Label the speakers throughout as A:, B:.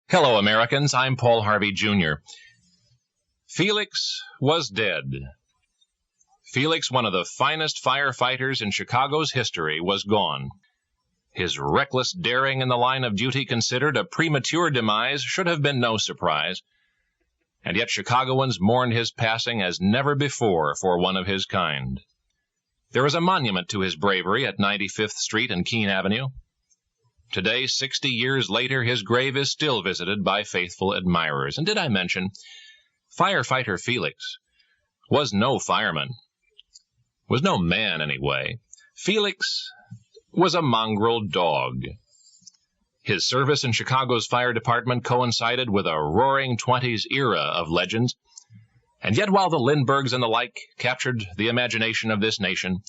A: Hello, Americans. I'm Paul Harvey Jr. Felix was dead. Felix, one of the finest firefighters in Chicago's history, was gone. His reckless daring in the line of duty, considered a premature demise, should have been no surprise. And yet Chicagoans mourned his passing as never before for one of his kind. There is a monument to his bravery at 95th Street and Keene Avenue. Today, 60 years later, his grave is still visited by faithful admirers. And did I mention, firefighter Felix was no fireman, was no man anyway. Felix was a mongrel dog. His service in Chicago's fire department coincided with a roaring 20s era of legends. And yet while the Lindberghs and the like captured the imagination of this nation,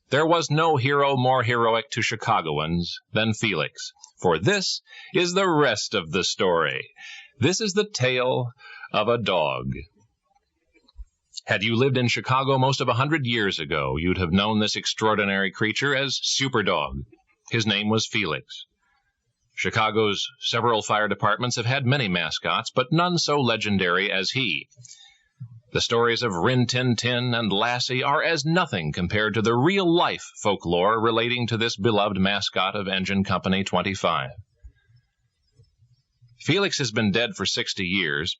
A: there was no hero more heroic to Chicagoans than Felix. For this is the rest of the story. This is the tale of a dog. Had you lived in Chicago most of 100 years ago, you'd have known this extraordinary creature as Superdog. His name was Felix. Chicago's several fire departments have had many mascots, but none so legendary as he. The stories of Rin Tin Tin and Lassie are as nothing compared to the real-life folklore relating to this beloved mascot of Engine Company 25. Felix has been dead for 60 years,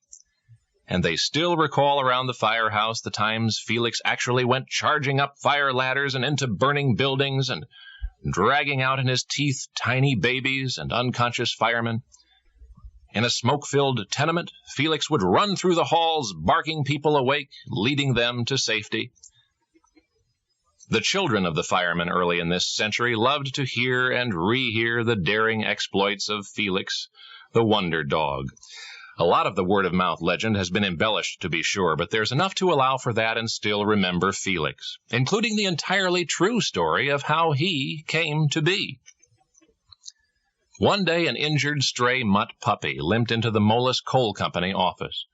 A: and they still recall around the firehouse the times Felix actually went charging up fire ladders and into burning buildings and dragging out in his teeth tiny babies and unconscious firemen. In a smoke-filled tenement, Felix would run through the halls, barking people awake, leading them to safety. The children of the firemen early in this century loved to hear and rehear the daring exploits of Felix, the wonder dog. A lot of the word-of-mouth legend has been embellished, to be sure, but there's enough to allow for that and still remember Felix, including the entirely true story of how he came to be. One day, an injured stray mutt puppy limped into the Moelis Coal Company office.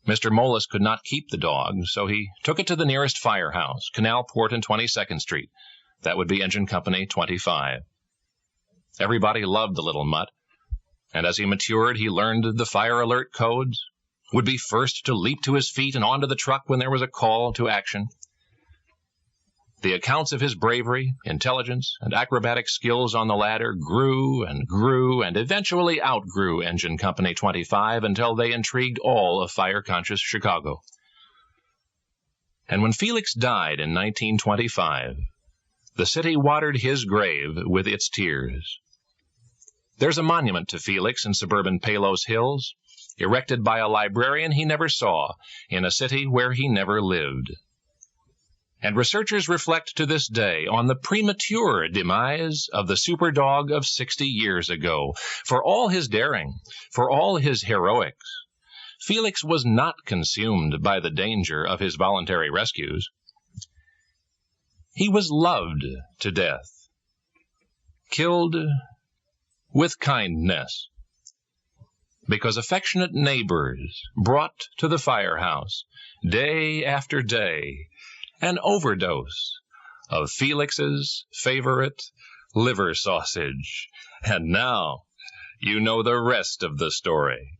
A: Mr. Moelis could not keep the dog, so he took it to the nearest firehouse, Canalport and 22nd Street. That would be Engine Company 25. Everybody loved the little mutt, and as he matured, he learned the fire alert codes, would be first to leap to his feet and onto the truck when there was a call to action. The accounts of his bravery, intelligence, and acrobatic skills on the ladder grew and eventually outgrew Engine Company 25 until they intrigued all of fire-conscious Chicago. And when Felix died in 1925, the city watered his grave with its tears. There's a monument to Felix in suburban Palos Hills, erected by a librarian he never saw in a city where he never lived. And researchers reflect to this day on the premature demise of the Superdog of 60 years ago. For all his daring, for all his heroics, Felix was not consumed by the danger of his voluntary rescues. He was loved to death, killed with kindness, because affectionate neighbors brought to the firehouse, day after day, an overdose of Felix's favorite liver sausage. And now you know the rest of the story.